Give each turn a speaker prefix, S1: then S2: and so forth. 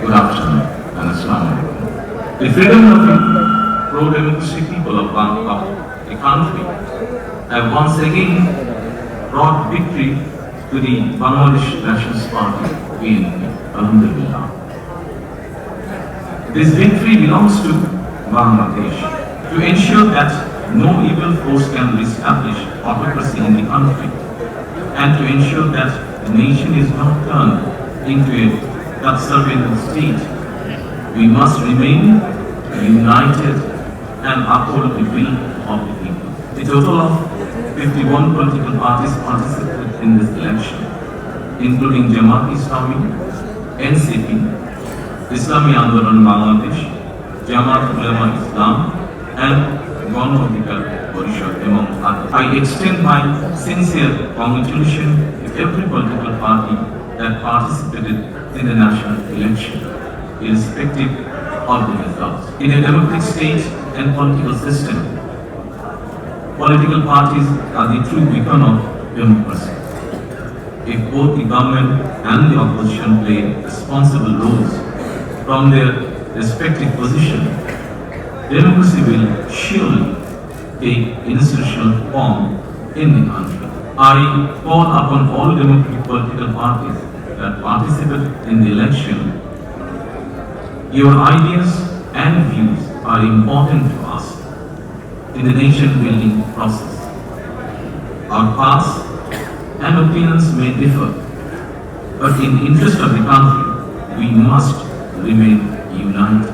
S1: Good afternoon and Assalamu alaikum. The freedom of the pro-democracy people of the country have once again brought victory to the Bangladesh Nationalist Party, BNP. Alhamdulillah. This victory belongs to Bangladesh to ensure that no evil force can reestablish autocracy in the country and to ensure that the nation is not turned into a subservient state. We must remain united and uphold the will of the people. A total of 51 political parties participated in this election, including Jamaat Islami, NCP, Islami Andolan Bangladesh, Jamaat Ulema Islam, and Gano Adhikar Porishad, among others. I extend my sincere congratulations to every political party that participated in the national election, irrespective of the results. In a democratic state and political system, political parties are the true beacon of democracy. If both the government and the opposition play responsible roles from their respective positions, democracy will surely take institutional form in the country. I call upon all democratic political parties that participate in the election. Your ideas and views are important to us in the nation-building process. Our paths and opinions may differ, but in the interest of the country, we must remain united.